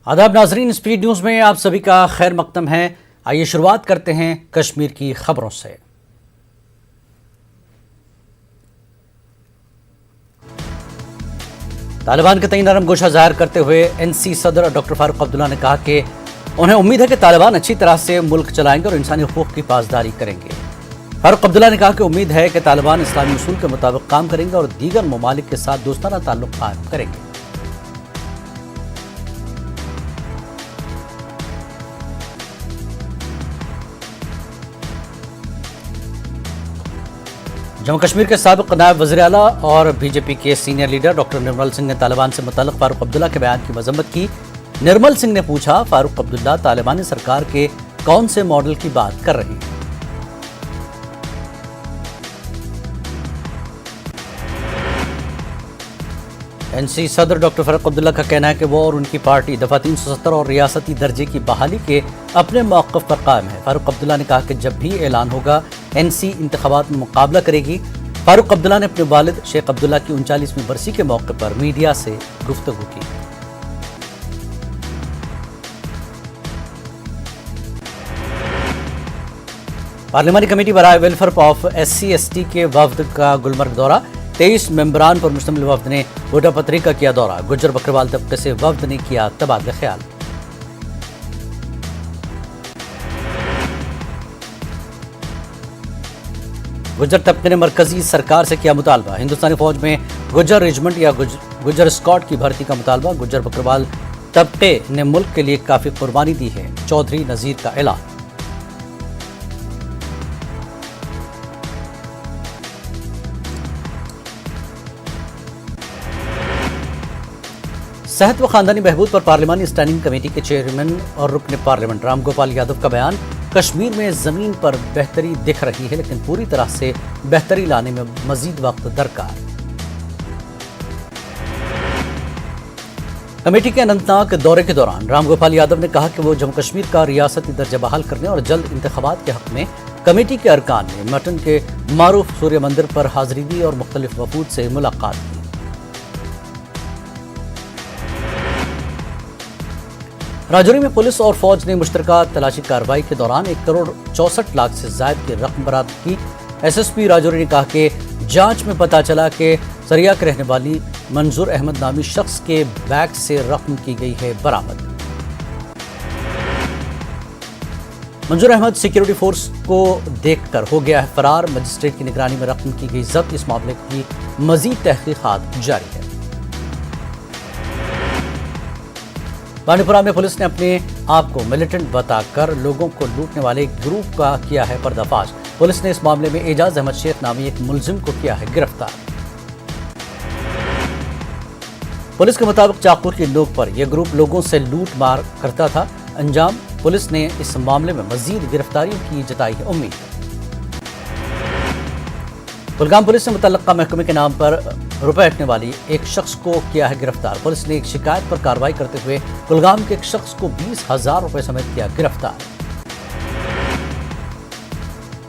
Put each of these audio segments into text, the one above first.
आदाब नाजरीन, speed news में आप सभी का खैर मकदम है। आइए शुरुआत करते हैं कश्मीर की खबरों से। तालिबान के तई नरम गोशा जाहिर करते हुए एनसी सदर डॉक्टर फारूक अब्दुल्ला ने कहा कि उन्हें उम्मीद है कि तालिबान अच्छी तरह से मुल्क चलाएंगे और इंसानी हुकूक की पासदारी करेंगे। फारूक अब्दुल्ला ने कहा कि उम्मीद है कि तालिबान इस्लामी उसूल के मुताबिक काम करेंगे और दीगर ममालिक के साथ दोस्ताना ताल्लुक कायम करेंगे। जम्मू कश्मीर के साबिक नायब वज़ीर आला और बीजेपी के senior leader doctor Nirmal Singh ने तालिबान से मुतल्लिक़ फारूक अब्दुल्ला के बयान की मजम्मत की। निर्मल सिंह ने पूछा, फारूक अब्दुल्ला तालिबानी सरकार के कौन से मॉडल की बात कर रहे हैं? एनसी सदर डॉक्टर फारूक अब्दुल्ला का कहना है कि वो और उनकी पार्टी दफा 370 और रियासती दर्जे की बहाली के अपने मौक़िफ़ पर कायम है। फारूक अब्दुल्ला ने कहा कि जब भी ऐलान होगा एनसी इंतखाबात में मुकाबला करेगी। फारूक अब्दुल्ला ने अपने वालिद शेख अब्दुल्ला की 39वीं बरसी के मौके पर मीडिया से गुफ्तगू की। पार्लिमानी कमेटी बराए वेलफेयर ऑफ SC/ST के वफ्द का गुलमर्ग दौरा। 23 मेंबरान पर मुश्तमिल वफ्द ने वोटा पत्री का किया दौरा। गुज्जर बकरवाल तबके से वफ्द ने किया तबादला ख्याल। गुज्जर तबके ने मरकजी सरकार से किया मुतालबा। हिंदुस्तानी फौज में गुज्जर रेजिमेंट या गुज्जर स्क्वाड की भर्ती का मुतालबा। गुज्जर बकरवाल तबके ने मुल्क के लिए काफी कुर्बानी दी है, चौधरी नजीर का ऐलान। सेहत व खानदानी बहबूद पर पार्लिमानी स्टैंडिंग कमेटी के चेयरमैन और रुकन पार्लियामेंट राम गोपाल यादव का बयान। कश्मीर में जमीन पर बेहतरी दिख रही है, लेकिन पूरी तरह से बेहतरी लाने में मजीद वक्त दरकार। कमेटी के अनंतनाग दौरे के दौरान राम गोपाल यादव ने कहा कि वो जम्मू कश्मीर का रियासती दर्जा बहाल करने और जल्द इंतखाबात के हक में कमेटी के अरकान ने मटन के मारूफ सूर्य मंदिर पर हाजिरी दी और मुख्तलिफ वफूद से मुलाकात की। राजौरी में पुलिस और फौज ने मुश्तरका तलाशी कार्रवाई के दौरान 1 करोड़ 64 लाख से ज्यादा की रकम बरामद की। SSP राजौरी ने कहा कि जांच में पता चला कि सरिया के रहने वाली मंजूर अहमद नामी शख्स के बैग से रकम की गई है बरामद। मंजूर अहमद सिक्योरिटी फोर्स को देखकर हो गया है फरार। मजिस्ट्रेट की निगरानी में रकम की गई जब्त। इस मामले की मजीद तहकीकात जारी है। बांडीपुरा में पुलिस ने अपने आप को मिलिटेंट बताकर लोगों को लूटने वाले एक ग्रुप का किया है पर्दाफाश। पुलिस ने इस मामले में एजाज अहमद शेख नामी एक मुलजिम को किया है गिरफ्तार। पुलिस के मुताबिक चाकू की नोक पर यह ग्रुप लोगों से लूट मार करता था। अंजाम पुलिस ने इस मामले में मजीद गिरफ्तारियों की जताई है उम्मीद। कुलगाम पुलिस ने मुतल्लका महकमे के नाम पर रुपए हटने वाली एक शख्स को किया है गिरफ्तार। पुलिस ने एक शिकायत पर कार्रवाई करते हुए कुलगाम के एक शख्स को 20,000 रुपए समेत किया गिरफ्तार।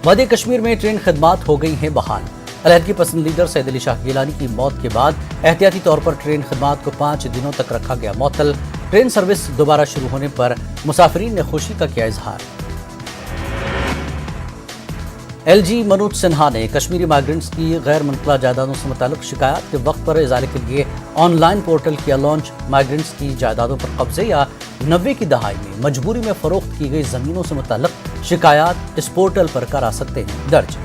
वादी कश्मीर में ट्रेन खिदमात हो गई हैं बहाल। अलहदगी पसंद लीडर सैयद अली शाह गिलानी की मौत के बाद एहतियाती तौर पर ट्रेन खिदमात को 5 दिनों तक रखा गया मुअत्तल। ट्रेन सर्विस दोबारा शुरू होने पर मुसाफिरीन ने खुशी का किया इजहार। LG मनोज सिन्हा ने कश्मीरी माइग्रेंट्स की गैर मुनक़ला जायदादों से मुताल्लिक़ शिकायत के वक्त पर इज़ाले के लिए ऑनलाइन पोर्टल किया लॉन्च। माइग्रेंट्स की जायदादों पर कब्जे या 90 की दहाई में मजबूरी में फरोख्त की गई ज़मीनों से मुताल्लिक़ शिकायत इस पोर्टल पर करा सकते हैं दर्ज।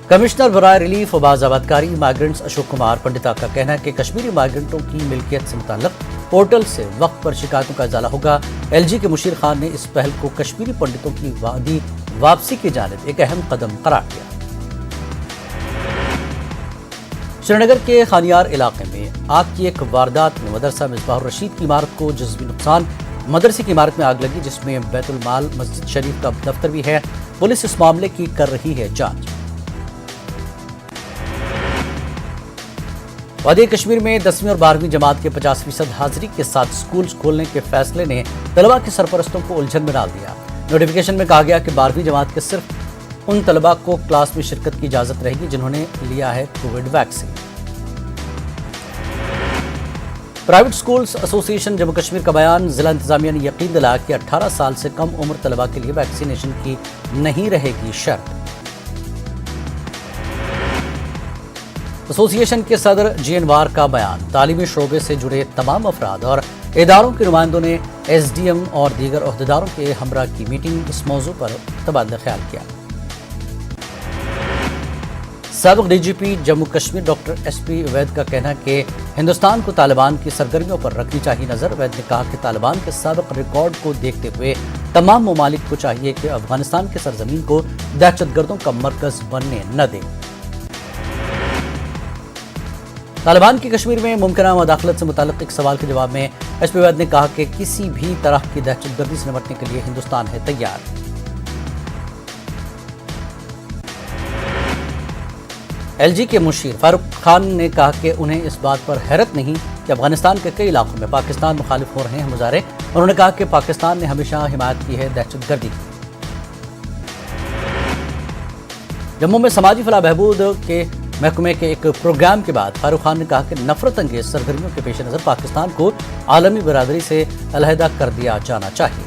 कमिश्नर बराए रिलीफ व बाज़ाबादकारी माइग्रेंट्स अशोक कुमार पंडिता का कहना है कि कश्मीरी माइग्रेंटों की मिल्कियत से मुताल्लिक़ पोर्टल से वक्त पर शिकायतों का इजाला होगा। LG के मुशीर खान ने इस पहल को कश्मीरी पंडितों की वादी वापसी की जानिब एक अहम कदम करार दिया। श्रीनगर के खानियार इलाके में आग की एक वारदात में मदरसा मिसबाह रशीद की इमारत को जज़वी नुकसान। मदरसे की इमारत में आग लगी जिसमें बैतुल माल मस्जिद शरीफ का दफ्तर भी है। पुलिस इस मामले की कर रही है जांच। वादी कश्मीर में 10वीं और 12वीं जमात के 50% हाजिरी के साथ स्कूल खोलने के फैसले ने तलबा के सरपरस्तों को उलझन में डाल दिया। नोटिफिकेशन में कहा गया कि 12वीं जमात के सिर्फ उन तलबा को क्लास में शिरकत की इजाजत रहेगी जिन्होंने लिया है Covid vaccine. Private schools association Jammu Kashmir का बयान, जिला इंतजामिया ने यकीन दिलाया कि 18 साल से कम उम्र तलबा के लिए वैक्सीनेशन की नहीं रहेगी शर्त। एसोसिएशन के सदर जी अनवार का बयान, तालीमी शोबे से जुड़े तमाम अफराद और इदारों के नुमाइंदों ने एसडीएम और दीगर ओहदेदारों के हमरा की मीटिंग इस मौजू पर तबादला ख्याल किया। साबिक DGP Jammu Kashmir doctor S P Vaid का कहना है कि हिंदुस्तान को तालिबान की सरगर्मियों पर रखनी चाहिए नजर। वैद ने कहा कि तालिबान के साबिक रिकॉर्ड को देखते हुए तमाम ममालिक को चाहिए कि अफगानिस्तान के सरजमीन को दहशतगर्दों का मरकज बनने न दे। तालिबान की कश्मीर में मुमकिन मुदाखलत से मुताल्लिक एक सवाल के जवाब में एसपी वैद ने कहा कि किसी भी तरह की दहशतगर्दी से निपटने के लिए हिंदुस्तान है तैयार। एलजी के मुशीर फारूक खान ने कहा कि उन्हें इस बात पर हैरत नहीं कि अफगानिस्तान के कई इलाकों में पाकिस्तान मुखालिफ हो रहे हैं मुजाहरे। उन्होंने कहा कि पाकिस्तान ने हमेशा हिमायत की है दहशतगर्दी की। जम्मू में समाजी फलाह बहबूद के महकमे के एक प्रोग्राम के बाद फारूक खान ने कहा कि नफरत अंगेज सरगर्मियों के पेश नजर पाकिस्तान को आलमी बरादरी से अलहदा कर दिया जाना चाहिए।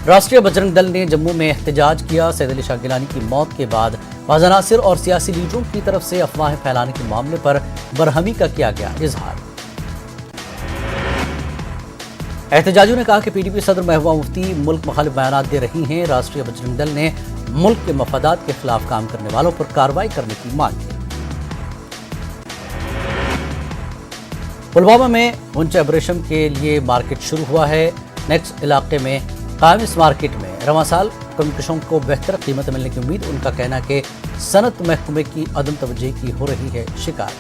राष्ट्रीय बजरंग दल ने जम्मू में एहतजाज किया। सैयद अली शाह गिलानी की मौत के बाद बाज़ अनासिर और सियासी लीडरों की तरफ से अफवाहें फैलाने के मामले पर बरहमी का किया गया इजहार। एहतजाजियों ने कहा कि पीडीपी सदर महबूबा मुफ्ती मुल्क मुखालिफ बयान दे रही हैं। राष्ट्रीय बजरंग दल ने मुल्क के मफादात के खिलाफ काम करने वालों पर कार्रवाई करने की मांग की। पुलवामा में पुंछ ऑपरेशन के लिए मार्केट शुरू हुआ है। नेक्स्ट इलाके में कायम इस मार्केट में रवां साल कमकशों को बेहतर कीमत मिलने की उम्मीद। उनका कहना है कि सनत महकमे की अदम तवज्जो की हो रही है शिकार।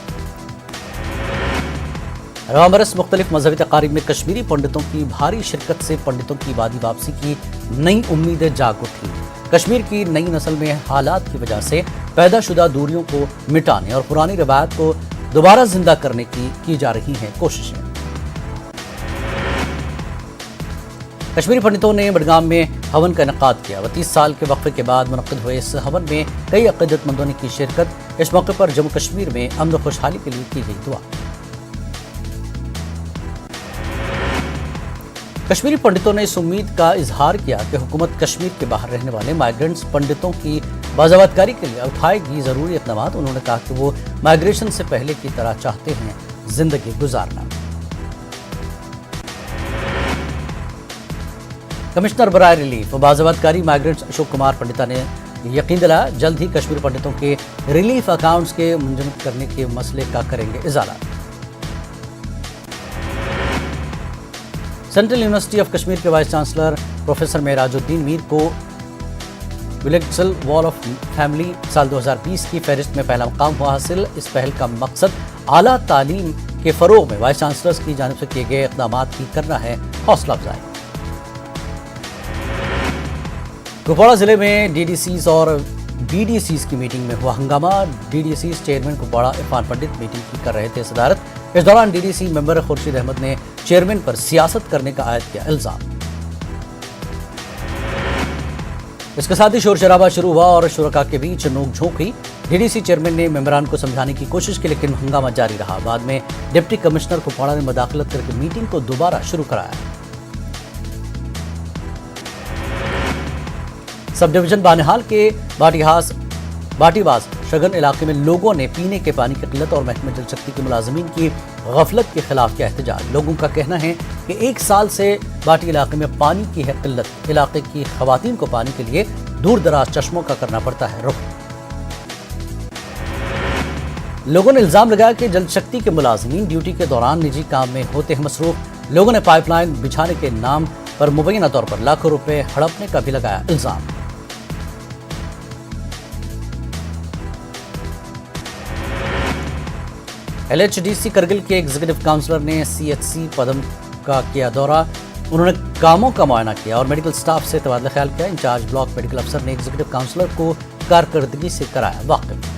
रवां बरस मुख्तलिफ मजहबी तकारीब में कश्मीरी पंडितों की भारी शिरकत से पंडितों की वादी वापसी की नई उम्मीदें जाग उठी। कश्मीर की नई नस्ल में हालात की वजह से पैदा शुदा दूरियों को मिटाने और पुरानी रवायत को दोबारा जिंदा करने की जा रही हैं कोशिशें। कश्मीरी पंडितों ने बडगाम में हवन का इनेकाद किया। 32 साल के वक्फे के बाद मुनक्किद हुए इस हवन में कई अक़ीदतमंदों ने की शिरकत। इस मौके पर जम्मू कश्मीर में अमन खुशहाली के लिए की गई दुआ। कश्मीरी पंडितों ने इस उम्मीद का इजहार किया कि हुकूमत कश्मीर के बाहर रहने वाले माइग्रेंट्स पंडितों की बाज़ावतकारी के लिए उठाएगी जरूरी इक़दाम। उन्होंने कहा कि वो माइग्रेशन से पहले की तरह चाहते हैं जिंदगी गुजारना। कमिश्नर बराए रिलीफ बाज़ावतकारी माइग्रेंट्स अशोक कुमार पंडिता ने यकीन दिलाया जल्द ही कश्मीर पंडितों के रिलीफ अकाउंट्स के मुंजमद करने के मसले का करेंगे इजाला। सेंट्रल यूनिवर्सिटी ऑफ कश्मीर के vice chancellor professor Merajuddin Mir को विलेक्सल वॉल ऑफ फैमिली साल 2020 की फहरिस्त में पहला मकाम हुआ हासिल। इस पहल का मकसद आला तालीम के फरोग में वाइस चांसलर्स की जानिब से किए गए इक़दाम की करना है हौसला अफजाई। कुपवाड़ा जिले में डीडीसीज और बीडीसीज की मीटिंग में हुआ हंगामा। डीडीसीज चेयरमैन कुपवाड़ा इरफान पंडित मीटिंग कर रहे थे सदारत। इस दौरान डीडीसी मेंबर खुर्शीद अहमद ने चेयरमैन पर सियासत करने का आयद किया इल्जाम। इसके साथ ही शोर शराबा शुरू हुआ और शुरका के बीच नोक-झोंक हुई। डीडीसी चेयरमैन ने मेंबरान को समझाने की कोशिश की लेकिन हंगामा जारी रहा। बाद में डिप्टी कमिश्नर कुपवाड़ा ने मदाखलत करके मीटिंग को दोबारा शुरू कराया। सब डिवीजन बानिहाल के बाटीबाज शगन इलाके में लोगों ने पीने के पानी की किल्लत और महकमे जल शक्ति के मुलाजमीन की गफलत के खिलाफ किया एहतजाज। लोगों का कहना है कि 1 साल से बाटी इलाके में पानी की है किल्लत। इलाके की खवातीन को पानी के लिए दूर दराज चश्मों का करना पड़ता है रुख। लोगों ने इल्जाम लगाया कि जल शक्ति के मुलाजमीन ड्यूटी के दौरान निजी काम में होते हैं मसरूफ। लोगों ने पाइपलाइन बिछाने के नाम पर मुबैना तौर पर लाखों रुपए हड़पने का भी लगाया इल्जाम। एलएचडीसी करगिल के एग्जीक्यूटिव काउंसलर ने सीएचसी पदम का किया दौरा। उन्होंने कामों का मुआयना किया और मेडिकल स्टाफ से तबादला ख्याल किया। इंचार्ज ब्लॉक मेडिकल अफसर ने एग्जीक्यूटिव काउंसलर को कारकर्दगी से कराया वाकिफ।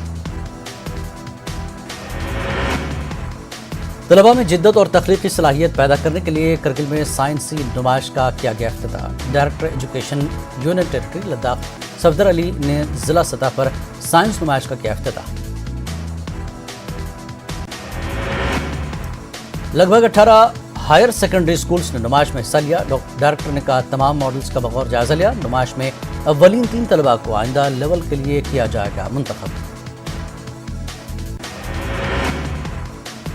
तलबा में जिद्दत और तख्लीकी सलाहियत पैदा करने के लिए करगिल में साइंसी नुमाइश का किया गया इफ्तिताह। Director education union territory Ladakh Safdar Ali ने जिला सतह पर साइंस नुमाइश का किया इफ्तिताह। लगभग 18 हायर सेकेंडरी स्कूल्स ने नुमाइश में हिस्सा लिया। डायरेक्टर ने कहा तमाम मॉडल्स का बगौर जायजा लिया। नुमाइश में अव्वलीन 3 तलबा को आइंदा लेवल के लिए किया जाएगा मुंतखब।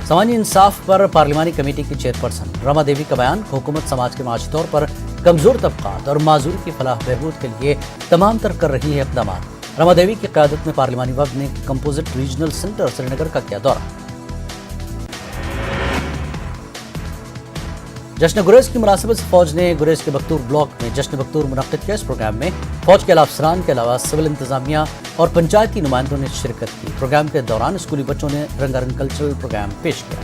समाजी इंसाफ पर पार्लिमानी कमेटी की चेयरपर्सन रमा देवी का बयान, हुकूमत समाज के माशी तौर पर कमजोर तबकात और माजूर की फलाह बहबूद के लिए तमाम तर कर रही है इक़दाम। रमा देवी की क़यादत में पार्लिमानी वफ़द ने कंपोजिट रीजनल सेंटर श्रीनगर का किया दौरा। जश्न गुरेज की मुनासिबत से फौज ने गुरेज के बख्तूर ब्लॉक में जश्न बख्तूर मुनक़्क़िद किया। इस प्रोग्राम में फौज के अफसरान के अलावा सिविल इंतजामिया और पंचायती नुमाइंदों ने शिरकत की। प्रोग्राम के दौरान स्कूली बच्चों ने रंगारंग कल्चरल प्रोग्राम पेश किया।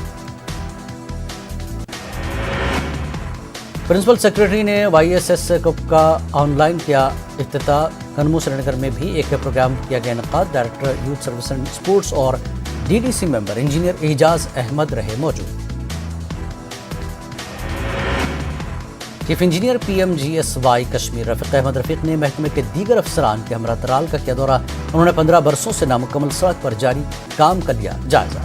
प्रिंसिपल सेक्रेटरी ने YSS कप का ऑनलाइन किया इफ्तिताह। कनमू श्रीनगर में भी एक प्रोग्राम किया गया इनकाद। Director youth service and sports और DDC member engineer Ejaz Ahmad रहे मौजूद। Chief engineer PMGSY Kashmir Rafiq Ahmad Rafiq ने महकमे के दीगर अफसरान के हमरा तराल का किया दौरा। उन्होंने 15 बरसों से नामुकम्मल सड़क पर जारी काम का लिया जायजा।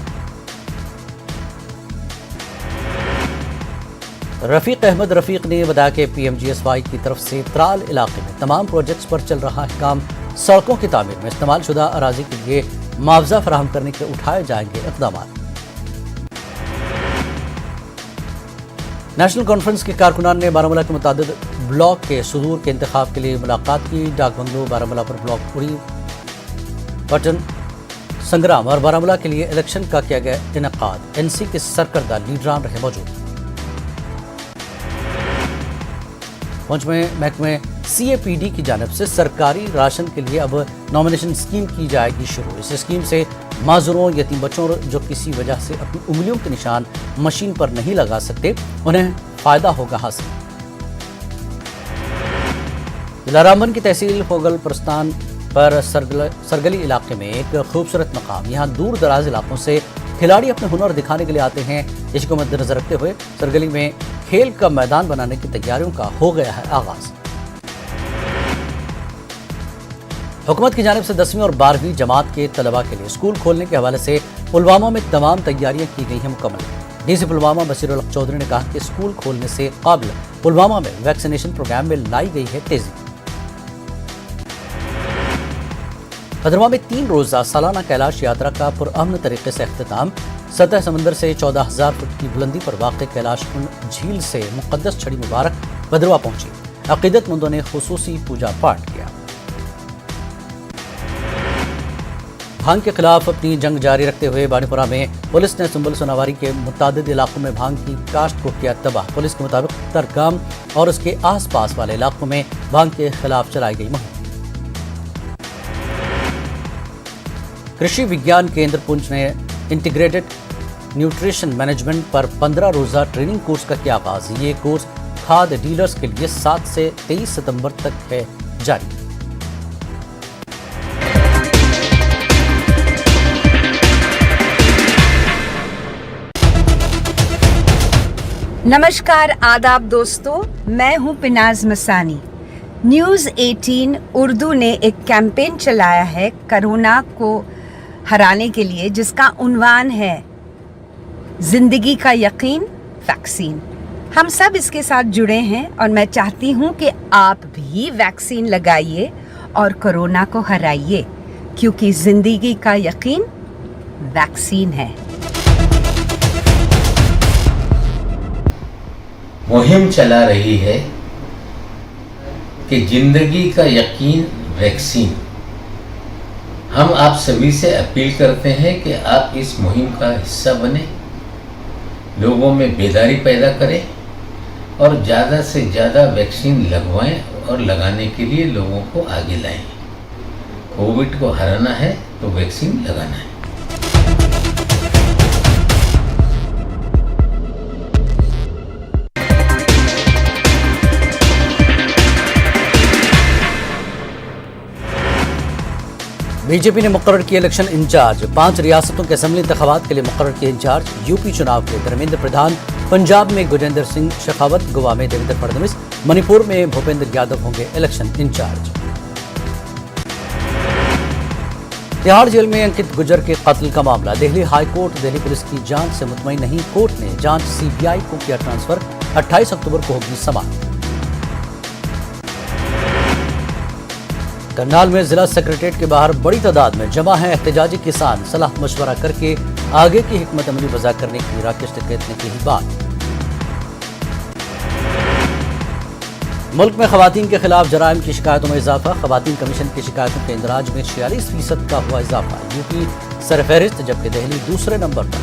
रफीक अहमद रफीक ने बताया कि PMGSY की तरफ से त्राल इलाके में तमाम प्रोजेक्ट्स पर चल रहा है काम। सड़कों की तामीर में इस्तेमाल शुदा अराजी के लिए मुआवजा फराहम करने के उठाए जाएंगे इक़दाम। नेशनल कॉन्फ्रेंस के कारकुनान ने बारामूला के मुतादिद ब्लॉक के सुदूर के इंतखाब के लिए मुलाकात की। डाक बंगलो बारामूला पर ब्लॉक उड़ी बटन संग्राम और बारामूला के लिए इलेक्शन का किया गया इनकाद। NC के सरकर्दा लीडरान रहे मौजूद। पहुंच में महकमे CAPD की जानिब से सरकारी राशन के लिए अब नॉमिनेशन स्कीम की जाएगी शुरू। इस स्कीम से माजूरों, यतीम बच्चों जो किसी वजह से अपनी उंगलियों के निशान मशीन पर नहीं लगा सकते, उन्हें फायदा होगा हासिल। जिला रामबन की तहसील फोगल प्रस्तान पर सरगली इलाके में एक खूबसूरत मकाम। यहाँ दूर दराज इलाकों से खिलाड़ी अपने हुनर दिखाने के लिए आते हैं। इसको मद्देनजर रखते हुए सरगली में खेल का मैदान बनाने की तैयारियों का हो गया है आगाज। हुकूमत की जानिब से 10वीं और 12वीं जमात के तलबा के लिए स्कूल खोलने के हवाले से पुलवामा में तमाम तैयारियां की गई हैं मुकम्मल। DC पुलवामा बशीरुल हक चौधरी ने कहा कि स्कूल खोलने से कबल पुलवामा में वैक्सीनेशन प्रोग्राम में लाई गई है तेजी। भद्रवा में 3 रोजा सालाना कैलाश यात्रा का पुरअमन तरीके से अख्तिताम। सतह समंदर से 14,000 फुट की बुलंदी पर वाक़ कैलाश झील से मुक़द्दस छड़ी मुबारक भद्रवा पहुंची। अक़ीदतमंदों ने खुसूसी पूजा पाठ किया। भांग के खिलाफ अपनी जंग जारी रखते हुए बानीपुरा में पुलिस ने सुंबल सोनावारी के मुतादिद इलाकों में भांग की काश्त को किया तबाह। पुलिस के मुताबिक तरगाम और उसके आसपास वाले इलाकों में भांग के खिलाफ चलाई गई मुहिम। कृषि विज्ञान केंद्र पुंछ ने इंटीग्रेटेड न्यूट्रिशन मैनेजमेंट पर 15 रोजा ट्रेनिंग कोर्स का किया आगाज। ये कोर्स खाद डीलर्स के लिए 7 से 23 सितंबर तक है जारी। नमस्कार, आदाब दोस्तों, मैं हूं पिनाज मसानी। न्यूज़ 18 उर्दू ने एक कैंपेन चलाया है कोरोना को हराने के लिए, जिसका उन्वान है जिंदगी का यकीन वैक्सीन। हम सब इसके साथ जुड़े हैं और मैं चाहती हूं कि आप भी वैक्सीन लगाइए और कोरोना को हराइए, क्योंकि जिंदगी का यकीन वैक्सीन है। मुहिम चला रही है कि जिंदगी का यकीन वैक्सीन। हम आप सभी से अपील करते हैं कि आप इस मुहिम का हिस्सा बने, लोगों में बेदारी पैदा करें और ज़्यादा से ज़्यादा वैक्सीन लगवाएं और लगाने के लिए लोगों को आगे लाएं। कोविड को हराना है तो वैक्सीन लगाना है। बीजेपी ने मुकर्रर किए इलेक्शन इंचार्ज। 5 रियासतों के असेंबली इंतखाबात के लिए मुकर्रर किए इंचार्ज। यूपी चुनाव के धर्मेंद्र प्रधान, पंजाब में गुजेंद्र सिंह शेखावत, गोवा में देवेंद्र फडणवीस, मणिपुर में भूपेंद्र यादव होंगे इलेक्शन इंचार्ज। तिहाड़ जेल में अंकित गुर्जर के कत्ल का मामला। Delhi high court Delhi police की जांच से मुतमईन नहीं। कोर्ट ने जांच सीबीआई को किया ट्रांसफर। 28 अक्टूबर को होगी समाअत। करनाल में जिला सेक्रेटेरिएट के बाहर बड़ी तादाद में जमा हैं एहतजाजी किसान। सलाह मशवरा करके आगे की हिकमत अमली वज़ा करने की राकेश टिकैत ने की बात। मुल्क में खवातीन के खिलाफ जराइम की शिकायतों में इजाफा। खवातीन कमीशन की शिकायतों के इंदराज में 46% का हुआ इजाफा। यूपी सरफहरिस्त जबकि दिल्ली दूसरे नंबर पर।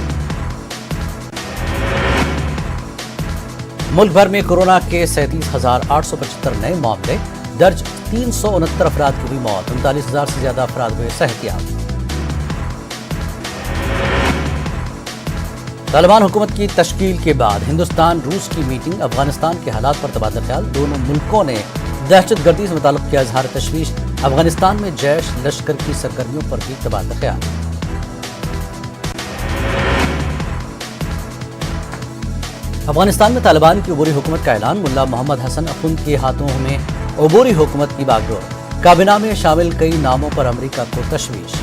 मुल्क भर में कोरोना के 37,875 नए मामले दर्ज। 369 अफराद की हुई मौत। 39,000 से ज्यादा अफराद हुए सेहतियाब। तालिबान हुकूमत की तश्कील के बाद हिंदुस्तान रूस की मीटिंग। अफगानिस्तान के हालात पर तबादला ख्याल। दोनों मुल्कों ने दहशतगर्दी से मुताल्लिक़ किया इजहार तशवीश। अफगानिस्तान में जैश लश्कर की सरगर्मियों पर भी तबादला ख्याल। अफगानिस्तान में तालिबान की अबूरी हुकूमत का ऐलान। मुल्ला मोहम्मद हसन अखुंद के हाथों में अबूरी हुकूमत की बागडोर। काबीना में शामिल कई नामों पर अमेरिका को तशवीश।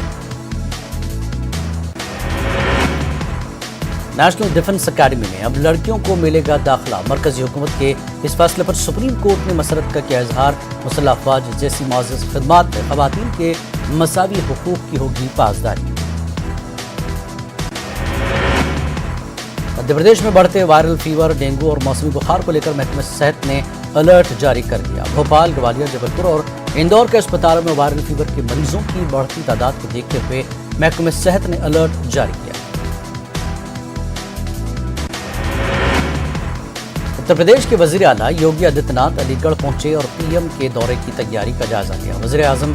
नेशनल डिफेंस अकेडमी में अब लड़कियों को मिलेगा दाखिला। मरकजी हुकूमत के इस फैसले पर सुप्रीम कोर्ट ने मसरत का किया इजहार। मुसल्लह अफवाज जैसी मुअज़्ज़ज़ खिदमात में खवातीन के मसावी हुकूक की होगी पासदारी। मध्य प्रदेश में बढ़ते वायरल फीवर, डेंगू और मौसमी बुखार को लेकर महकमे सेहत ने अलर्ट जारी कर दिया। भोपाल, ग्वालियर, जबलपुर और इंदौर के अस्पतालों में वायरल फीवर के मरीजों की बढ़ती तादाद को देखते हुए महकमे सेहत ने अलर्ट जारी किया। उत्तर प्रदेश के वजीर आला योगी आदित्यनाथ अलीगढ़ पहुंचे और पीएम के दौरे की तैयारी का जायजा लिया। वजीर आजम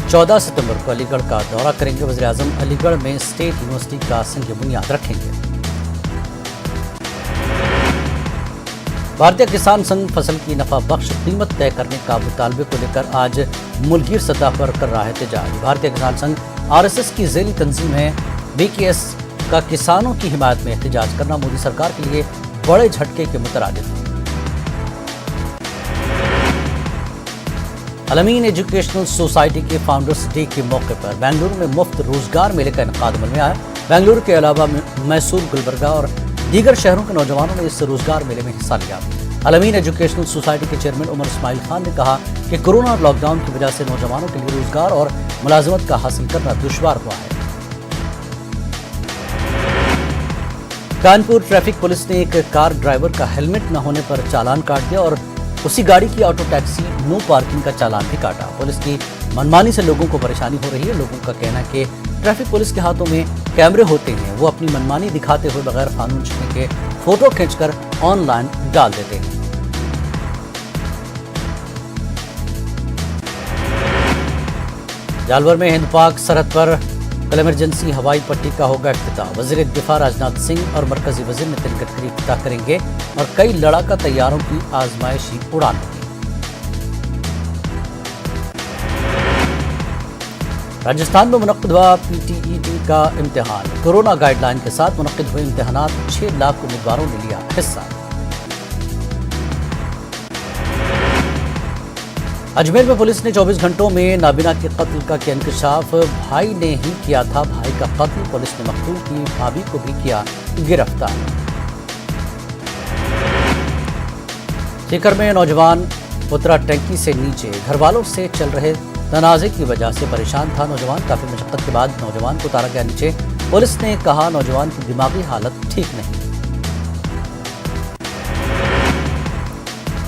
14 सितंबर को अलीगढ़ का दौरा करेंगे। वजीर आजम अलीगढ़ में स्टेट यूनिवर्सिटी का संग बुनियाद रखेंगे। भारतीय किसान संघ फसल की नफा बख्श कीमत तय करने का मुतालबे को लेकर आज मुल्कीर सतह पर कर रहा है एहतजाज। भारतीय किसान संघ आरएसएस की ज़ेली तंजीम है। बीकेएस का किसानों की हिमायत में एहतजाज करना मोदी सरकार के लिए बड़े झटके के मुतरादिफ। अलमीन एजुकेशनल सोसाइटी के फाउंडर्स डे के मौके पर बेंगलुरु में मुफ्त रोजगार मेले का इनेकाद अमल में आया। बेंगलुरु के अलावा मैसूर, गुलबर्गा और दीगर शहरों के नौजवानों ने इस रोजगार मेले में हिस्सा लिया। अलमीन एजुकेशनल सोसाइटी के चेयरमैन उमर इस्माइल खान ने कहा कि कोरोना और लॉकडाउन की वजह से नौजवानों के लिए रोजगार और मुलाजमत का हासिल करना दुश्वार हुआ है। कानपुर ट्रैफिक पुलिस ने एक कार ड्राइवर का हेलमेट न होने पर चालान काट दिया और उसी गाड़ी की ऑटो टैक्सी नो पार्किंग का चालान भी काटा। पुलिस की मनमानी से लोगों को परेशानी हो रही है। लोगों का कहना है कि ट्रैफिक पुलिस के हाथों में कैमरे होते हैं, वो अपनी मनमानी दिखाते हुए बगैर कानून छूने के फोटो खींचकर ऑनलाइन डाल देते हैं। जालवर में हिंद पाक सरहद पर कल इमरजेंसी हवाई पट्टी का होगा इफ्तिताह। वज़ीर दिफा राजनाथ सिंह और मरकजी वज़ीर नितिन गडकरी इफ्तिताह करेंगे और कई लड़ाका तैयारों की आजमाइशी उड़ान होगी। राजस्थान में मुनक्किद हुआ पीटीईटी का इम्तिहान। कोरोना गाइडलाइन के साथ मुनक्किद हुए इम्तिहानात 6 लाख उम्मीदवारों ने लिया हिस्सा। अजमेर में पुलिस ने 24 घंटों में नाबिना के कत्ल का किया इंकशाफ। भाई ने ही किया था भाई का कत्ल। पुलिस ने मकतूल की भाभी को भी किया गिरफ्तार। सीकर में नौजवान उतरा टैंकी से नीचे। घर वालों से चल रहे तनाज़े की वजह से परेशान था नौजवान। काफी मशक्कत के बाद नौजवान को उतारा गया नीचे। पुलिस ने कहा नौजवान की दिमागी हालत ठीक नहीं।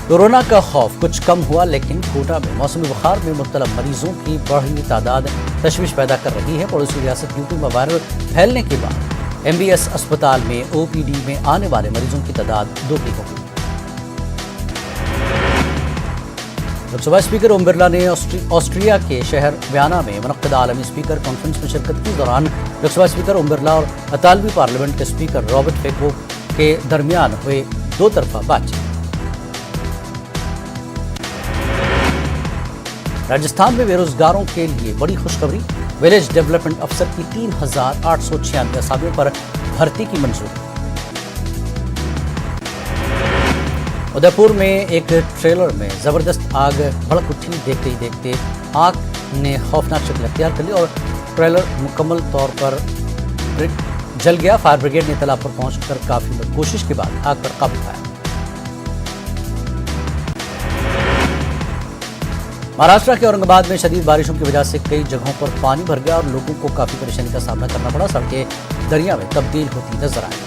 कोरोना का खौफ कुछ कम हुआ, लेकिन कोटा में मौसमी बुखार में मुब्तला मरीजों की बढ़ी तादाद तशवीश पैदा कर रही है। पड़ोसी रियासत यूपी में वायरल फैलने के बाद एमबीएस अस्पताल में ओपीडी में आने वाले मरीजों की तादाद दोगुनी हो गई। लोकसभा स्पीकर ओम बिरला ने ऑस्ट्रिया के शहर वियना में मुनक्किद आलमी स्पीकर कॉन्फ्रेंस में शिरकत की। दौरान लोकसभा स्पीकर ओम बिरला और इतालवी पार्लियामेंट के स्पीकर रॉबर्ट फेको के दरमियान हुए दो तरफा बातचीत। राजस्थान में बेरोजगारों के लिए बड़ी खुशखबरी। विलेज डेवलपमेंट अफसर की 3,896 असामियों पर भर्ती की मंजूरी। उदयपुर में एक ट्रेलर में जबरदस्त आग भड़क उठी। देखते ही देखते आग ने खौफनाक शक्ल अख्तियार कर ली और ट्रेलर मुकम्मल तौर पर जल गया। फायर ब्रिगेड ने इत्तला पर पहुंचकर काफी कोशिश के बाद आग पर काबू पाया। महाराष्ट्र के औरंगाबाद में शदीद बारिशों की वजह से कई जगहों पर पानी भर गया और लोगों को काफी परेशानी का सामना करना पड़ा। सड़कें दरिया में तब्दील होती नजर आई।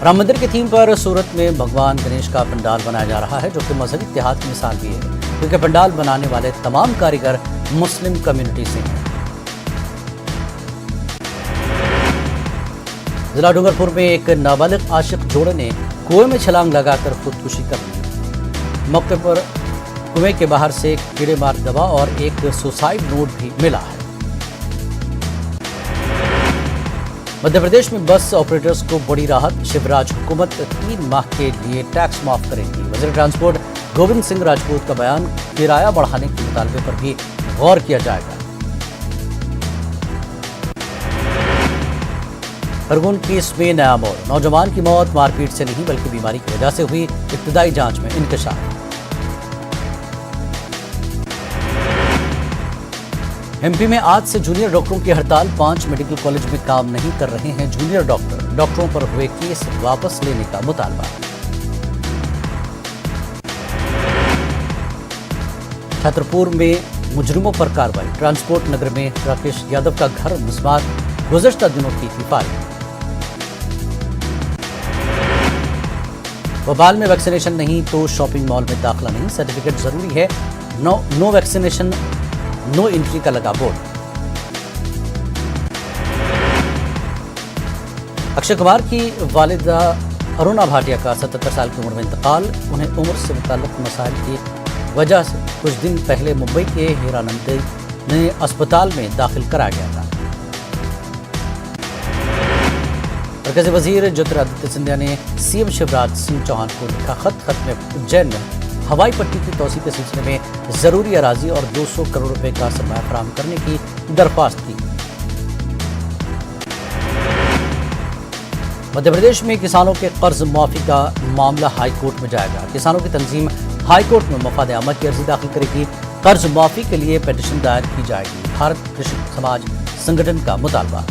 राम मंदिर की थीम पर सूरत में भगवान गणेश का पंडाल बनाया जा रहा है, जो कि मजहबी इत्तेहाद की मिसाल भी है, क्योंकि पंडाल बनाने वाले तमाम कारीगर मुस्लिम कम्युनिटी से हैं। जिला डूंगरपुर में एक नाबालिग आशिक जोड़े ने कुएं में छलांग लगाकर खुदकुशी कर ली। मौके पर कुएं के बाहर से एक कीड़ेमार दवा और एक सुसाइड नोट भी मिला है। मध्य प्रदेश में बस ऑपरेटर्स को बड़ी राहत। शिवराज हुकूमत 3 माह के लिए टैक्स माफ करेगी। वजीर ट्रांसपोर्ट गोविंद सिंह राजपूत का बयान, किराया बढ़ाने के मुतालबे पर भी गौर किया जाएगा। खरगोन केस में नया मोड़। नौजवान की मौत मारपीट से नहीं बल्कि बीमारी की वजह से हुई। इब्तिदाई जांच में इंकशाफ। एमपी में आज से जूनियर डॉक्टरों की हड़ताल। 5 मेडिकल कॉलेज में काम नहीं कर रहे हैं जूनियर डॉक्टर। डॉक्टरों पर हुए केस वापस लेने का मुतालबा। छतरपुर में मुजरिमों पर कार्रवाई। ट्रांसपोर्ट नगर में राकेश यादव का घर मिसमार, गुज़श्ता दिनों की थी फायरिंग। भोपाल में वैक्सीनेशन नहीं तो शॉपिंग मॉल में दाखिला नहीं, सर्टिफिकेट जरूरी है। नो वैक्सीनेशन नो एंट्री का लगा बोर्ड। अक्षय कुमार की वालिदा अरुणा भाटिया का 77 साल की उम्र में इंतकाल। उन्हें उम्र से मुताल्लिक मसाइल की वजह से कुछ दिन पहले मुंबई के हीरानंदी ने अस्पताल में दाखिल कराया गया था। मरकज़ी वजीर ज्योतिरादित्य सिंधिया ने सीएम शिवराज सिंह चौहान को लिखा खत में उज्जैन में हवाई पट्टी की तोसी के सिलसिले में जरूरी अराजी और 200 करोड़ रुपए का सरमाया फराहम करने की दरख्वास्त की। मध्य प्रदेश में किसानों के कर्ज माफी का मामला हाई कोर्ट में जाएगा। किसानों की तंजीम हाई कोर्ट में मफाद आमद की अर्जी दाखिल करेगी। कर्ज माफी के लिए पिटीशन दायर की जाएगी। भारत कृषि समाज संगठन का मुतालबा।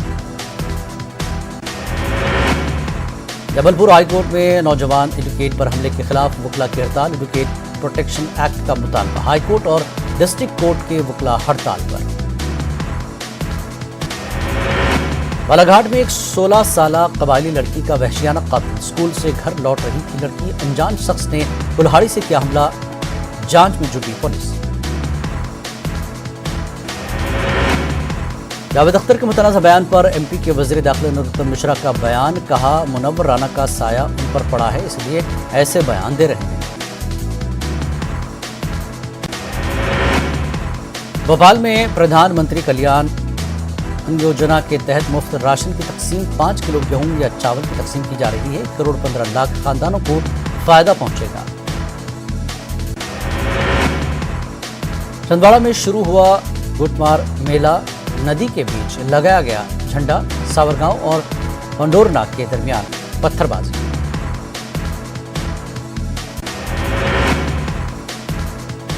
जबलपुर हाईकोर्ट में नौजवान एडवोकेट पर हमले के खिलाफ वकला की हड़ताल। एडवोकेट प्रोटेक्शन एक्ट का मुतालबा। हाईकोर्ट और डिस्ट्रिक्ट कोर्ट के वकला हड़ताल पर। बालाघाट में एक 16 साला कबायली लड़की का वहशियाना कत्ल। स्कूल से घर लौट रही थी लड़की, अनजान शख्स ने कुल्हाड़ी से किया हमला। जांच में जुटी पुलिस। जावेद अख्तर के मुतनाज़ा बयान पर एमपी के वज़ीर दाखिला नरोत्तम मिश्रा का बयान। कहा, मुनव्वर राना का साया उन पर पड़ा है, इसलिए ऐसे बयान दे रहे हैं। भोपाल में प्रधानमंत्री कल्याण योजना के तहत मुफ्त राशन की तकसीम। 5 किलो गेहूं या चावल की तकसीम की जा रही है। 1 करोड़ 15 लाख खानदानों को फायदा पहुंचेगा। छिंदवाड़ा में शुरू हुआ गुटमार मेला। नदी के बीच लगाया गया झंडा। सावरगांव और पंडोरना के दरमियान पत्थरबाजी।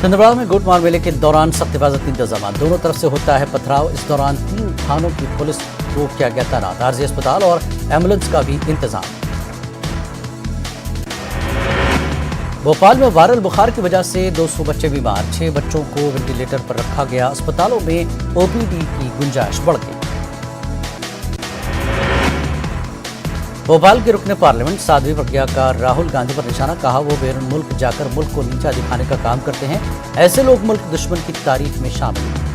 छिंदवाड़ा में गुटमार मेले के दौरान सख्त हिफाजती इंतजाम। दोनों तरफ से होता है पथराव। इस दौरान 3 थानों की पुलिस को किया गया तैनात। आरजी अस्पताल और एम्बुलेंस का भी इंतजाम। भोपाल में वायरल बुखार की वजह से 200 बच्चे बीमार। 6 बच्चों को वेंटिलेटर पर रखा गया। अस्पतालों में ओपीडी की गुंजाइश बढ़ गई। भोपाल के रुकने पार्लियामेंट साध्वी प्रज्ञा का राहुल गांधी पर निशाना। कहा, वो बैरून मुल्क जाकर मुल्क को नीचा दिखाने का काम करते हैं। ऐसे लोग मुल्क दुश्मन की तारीफ में शामिल हैं।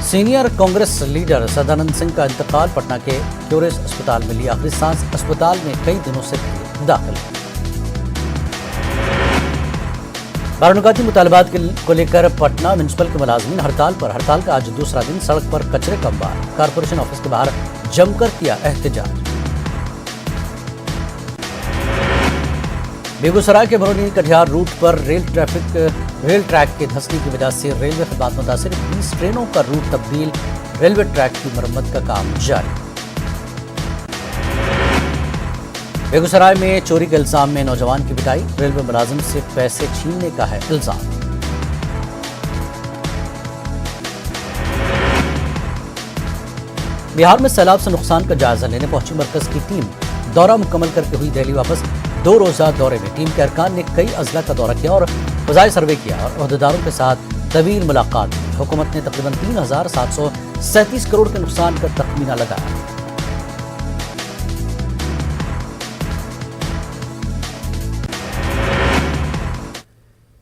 सीनियर कांग्रेस लीडर सदानंद सिंह का इंतकाल। पटना के क्यूरेस अस्पताल में ली आखिरी सांस। अस्पताल में कई दिनों से दाखिल। बारानुकाती मुतालबात को लेकर पटना म्युनिसिपल के मुलाजमीन हड़ताल पर। हड़ताल का आज दूसरा दिन। सड़क पर कचरे का अंबार। कारपोरेशन ऑफिस के बाहर जमकर किया एहतजाज। बेगूसराय के बरौनी कटिहार रूट पर रेल ट्रैक के धंसने की वजह से रेलवे खदमात मुतासिर। 20 ट्रेनों का रूट तब्दील। रेलवे ट्रैक की मरम्मत का काम जारी। बेगूसराय में चोरी के इल्जाम में नौजवान की पिटाई, रेलवे मुलाजिम से पैसे छीनने का है इल्जाम। बिहार में सैलाब से नुकसान का जायजा लेने पहुंची मरकज की टीम, दौरा मुकम्मल करके हुई दिल्ली वापस। 2 रोजा दौरे में टीम के अरकान ने कई अजला का दौरा किया और फजाई सर्वे किया और अहदेदारों के साथ तवील मुलाकात की। हुकूमत ने तकरीबन 3,737 करोड़ के नुकसान का तखमीना लगाया।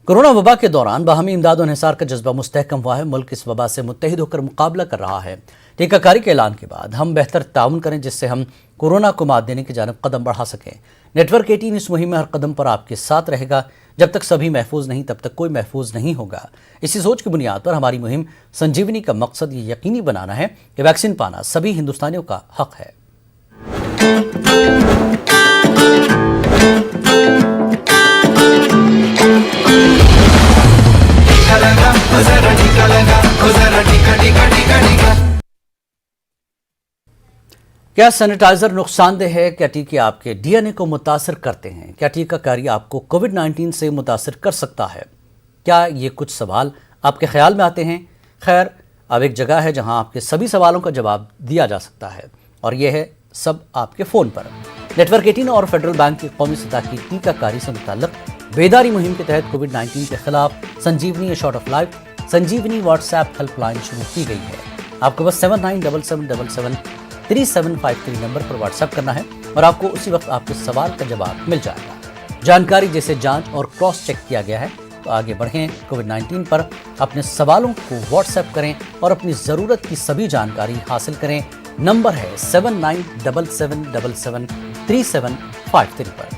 कोरोना वबा के दौरान बाहमी इमदाद और इंहिसार का जज्बा मुस्तहकम हुआ है। मुल्क इस वबा से मुत्तहिद होकर मुकाबला कर रहा है। टीकाकारी के ऐलान के बाद हम बेहतर ताउन करें जिससे हम कोरोना को मात देने की जानब कदम बढ़ा सकें। नेटवर्क 18 इस मुहिम में हर कदम पर आपके साथ रहेगा। जब तक सभी महफूज नहीं तब तक कोई महफूज नहीं होगा। इसी सोच की बुनियाद पर हमारी मुहिम संजीवनी का मकसद ये यकीनी बनाना है कि वैक्सीन पाना सभी हिंदुस्तानियों का हक है। क्या सैनिटाइजर नुकसानदेह है? क्या टीके आपके डीएनए को मुतासर करते हैं? क्या टीकाकारी आपको कोविड-19 से मुतासर कर सकता है? क्या ये कुछ सवाल आपके ख्याल में आते हैं? खैर, अब एक जगह है जहां आपके सभी सवालों का जवाब दिया जा सकता है और यह है सब आपके फ़ोन पर। नेटवर्क 18 और फेडरल बैंक की कौमी सतह की टीकाकारी से मुताल्लिक बेदारी मुहिम के तहत कोविड-19 के खिलाफ Sanjeevani shot of life Sanjeevani WhatsApp helpline शुरू की गई है। आपको बस 7977773753 नंबर पर व्हाट्सएप करना है और आपको उसी वक्त आपके सवाल का जवाब मिल जाएगा। जानकारी जैसे जांच और क्रॉस चेक किया गया है। तो आगे बढ़ें, कोविड-19 पर अपने सवालों को व्हाट्सएप करें और अपनी ज़रूरत की सभी जानकारी हासिल करें। नंबर है 7977773753 पर।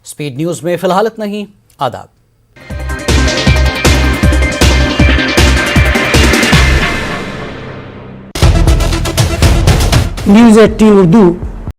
स्पीड न्यूज में फिलहाल इतना ही। आदाब। न्यूज़ 18 उर्दू